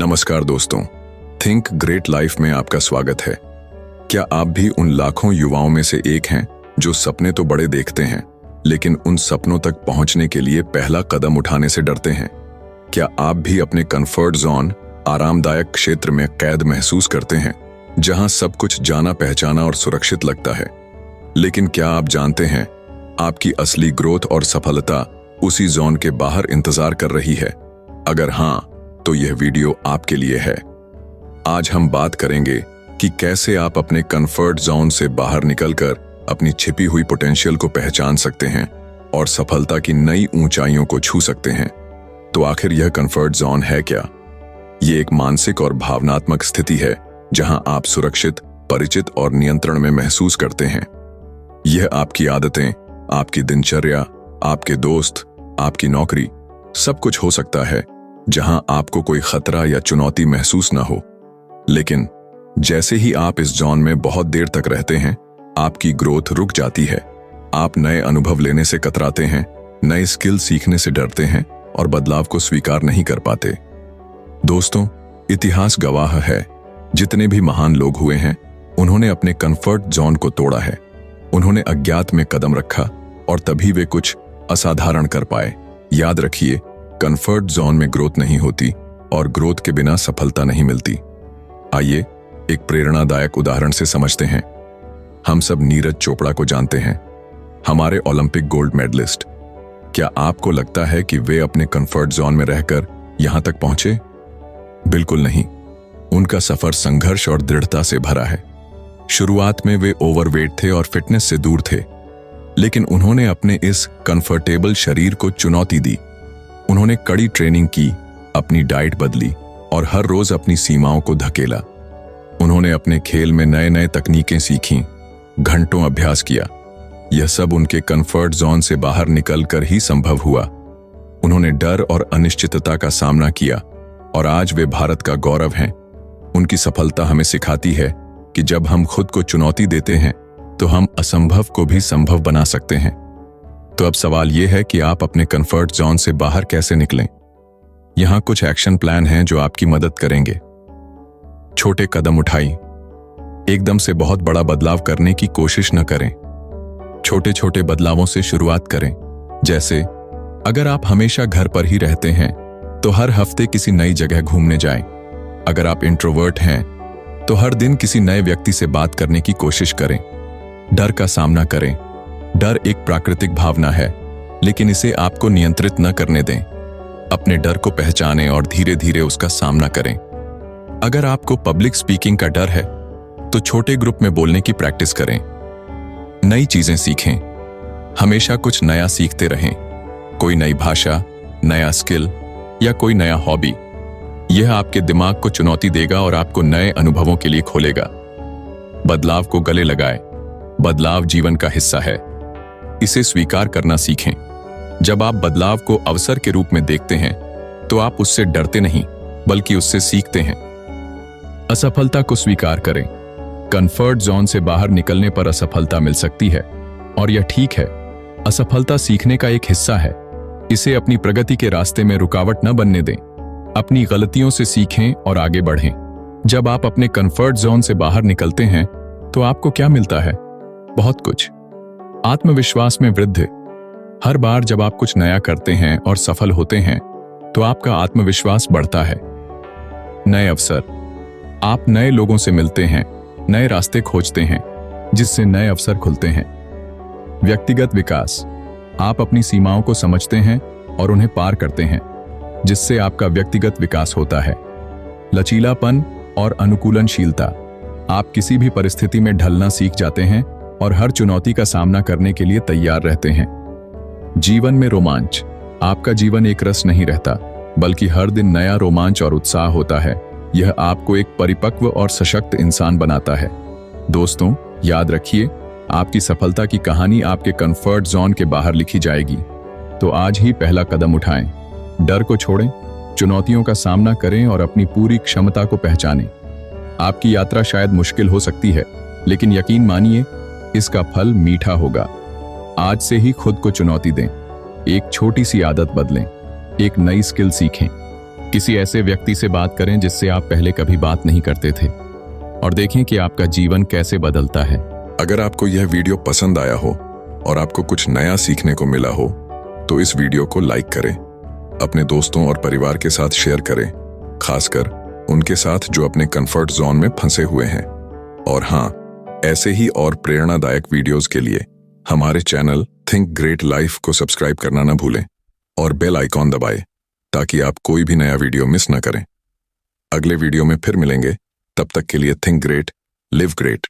नमस्कार दोस्तों, think great life में आपका स्वागत है। क्या आप भी उन लाखों युवाओं में से एक हैं जो सपने तो बड़े देखते हैं, लेकिन उन सपनों तक पहुंचने के लिए पहला कदम उठाने से डरते हैं? क्या आप भी अपने कंफर्ट जोन, आरामदायक क्षेत्र में कैद महसूस करते हैं, जहां सब कुछ जाना पहचाना और सुरक्षित लगता है? लेकिन क्या आप जानते हैं, आपकी असली ग्रोथ और सफलता उसी जोन के बाहर इंतजार कर रही है? अगर हाँ, तो यह वीडियो आपके लिए है। आज हम बात करेंगे कि कैसे आप अपने कंफर्ट जोन से बाहर निकलकर अपनी छिपी हुई पोटेंशियल को पहचान सकते हैं और सफलता की नई ऊंचाइयों को छू सकते हैं। तो आखिर यह कंफर्ट जोन है क्या? ये एक मानसिक और भावनात्मक स्थिति है जहां आप सुरक्षित, परिचित और नियंत्रण में महसूस करते हैं। यह आपकी आदतें, आपकी दिनचर्या, आपके दोस्त, आपकी नौकरी, सब कुछ हो सकता है जहां आपको कोई खतरा या चुनौती महसूस ना हो। लेकिन जैसे ही आप इस जोन में बहुत देर तक रहते हैं, आपकी ग्रोथ रुक जाती है। आप नए अनुभव लेने से कतराते हैं, नए स्किल सीखने से डरते हैं और बदलाव को स्वीकार नहीं कर पाते। दोस्तों, इतिहास गवाह है, जितने भी महान लोग हुए हैं, उन्होंने अपने कंफर्ट जोन को तोड़ा है। उन्होंने अज्ञात में कदम रखा और तभी वे कुछ असाधारण कर पाए। याद रखिए, कंफर्ट जोन में ग्रोथ नहीं होती और ग्रोथ के बिना सफलता नहीं मिलती। आइए एक प्रेरणादायक उदाहरण से समझते हैं। हम सब नीरज चोपड़ा को जानते हैं, हमारे ओलंपिक गोल्ड मेडलिस्ट। क्या आपको लगता है कि वे अपने कंफर्ट जोन में रहकर यहां तक पहुंचे? बिल्कुल नहीं। उनका सफर संघर्ष और दृढ़ता से भरा है। शुरुआत में वे ओवरवेट थे और फिटनेस से दूर थे, लेकिन उन्होंने अपने इस कंफर्टेबल शरीर को चुनौती दी। उन्होंने कड़ी ट्रेनिंग की, अपनी डाइट बदली और हर रोज अपनी सीमाओं को धकेला। उन्होंने अपने खेल में नए नए तकनीकें सीखीं, घंटों अभ्यास किया। यह सब उनके कंफर्ट जोन से बाहर निकलकर ही संभव हुआ। उन्होंने डर और अनिश्चितता का सामना किया और आज वे भारत का गौरव हैं। उनकी सफलता हमें सिखाती है कि जब हम खुद को चुनौती देते हैं तो हम असंभव को भी संभव बना सकते हैं। तो अब सवाल यह है कि आप अपने कंफर्ट जोन से बाहर कैसे निकलें? यहां कुछ एक्शन प्लान हैं जो आपकी मदद करेंगे। छोटे कदम उठाएं। एकदम से बहुत बड़ा बदलाव करने की कोशिश न करें। छोटे छोटे बदलावों से शुरुआत करें। जैसे अगर आप हमेशा घर पर ही रहते हैं तो हर हफ्ते किसी नई जगह घूमने जाएं। अगर आप इंट्रोवर्ट हैं तो हर दिन किसी नए व्यक्ति से बात करने की कोशिश करें। डर का सामना करें। डर एक प्राकृतिक भावना है, लेकिन इसे आपको नियंत्रित न करने दें। अपने डर को पहचानें और धीरे धीरे उसका सामना करें। अगर आपको पब्लिक स्पीकिंग का डर है तो छोटे ग्रुप में बोलने की प्रैक्टिस करें। नई चीजें सीखें। हमेशा कुछ नया सीखते रहें। कोई नई भाषा, नया स्किल या कोई नया हॉबी। यह आपके दिमाग को चुनौती देगा और आपको नए अनुभवों के लिए खोलेगा। बदलाव को गले लगाएं। बदलाव जीवन का हिस्सा है, इसे स्वीकार करना सीखें। जब आप बदलाव को अवसर के रूप में देखते हैं तो आप उससे डरते नहीं, बल्कि उससे सीखते हैं। असफलता को स्वीकार करें। कंफर्ट जोन से बाहर निकलने पर असफलता मिल सकती है और यह ठीक है। असफलता सीखने का एक हिस्सा है। इसे अपनी प्रगति के रास्ते में रुकावट न बनने दें। अपनी गलतियों से सीखें और आगे बढ़ें। जब आप अपने कंफर्ट जोन से बाहर निकलते हैं तो आपको क्या मिलता है? बहुत कुछ। आत्मविश्वास में वृद्धि। हर बार जब आप कुछ नया करते हैं और सफल होते हैं तो आपका आत्मविश्वास बढ़ता है। नए अवसर। आप नए लोगों से मिलते हैं, नए रास्ते खोजते हैं, जिससे नए अवसर खुलते हैं। व्यक्तिगत विकास। आप अपनी सीमाओं को समझते हैं और उन्हें पार करते हैं, जिससे आपका व्यक्तिगत विकास होता है। लचीलापन और अनुकूलनशीलता। आप किसी भी परिस्थिति में ढलना सीख जाते हैं और हर चुनौती का सामना करने के लिए तैयार रहते हैं। जीवन में रोमांच। आपका जीवन एक रस नहीं रहता, बल्कि हर दिन नया रोमांच और उत्साह होता है। यह आपको एक परिपक्व और सशक्त इंसान बनाता है। दोस्तों, याद रखिए, आपकी सफलता की कहानी आपके कंफर्ट जोन के बाहर लिखी जाएगी। तो आज ही पहला कदम उठाएं। डर को छोड़ें, चुनौतियों का सामना करें और अपनी पूरी क्षमता को पहचानें। आपकी यात्रा शायद मुश्किल हो सकती है, लेकिन यकीन मानिए, इसका फल मीठा होगा। आज से ही खुद को चुनौती दें। एक छोटी सी आदत बदलें। एक नई स्किल सीखें। किसी ऐसे व्यक्ति से बात करें जिससे आप पहले कभी बात नहीं करते थे और देखें कि आपका जीवन कैसे बदलता है। अगर आपको यह वीडियो पसंद आया हो और आपको कुछ नया सीखने को मिला हो तो इस वीडियो को लाइक करें, अपने दोस्तों और परिवार के साथ शेयर करें, खासकर उनके साथ जो अपने कंफर्ट जोन में फंसे हुए हैं। और हाँ, ऐसे ही और प्रेरणादायक वीडियोस के लिए हमारे चैनल थिंक ग्रेट लाइफ को सब्सक्राइब करना ना भूलें और बेल आइकॉन दबाएं ताकि आप कोई भी नया वीडियो मिस ना करें। अगले वीडियो में फिर मिलेंगे, तब तक के लिए थिंक ग्रेट, लिव ग्रेट।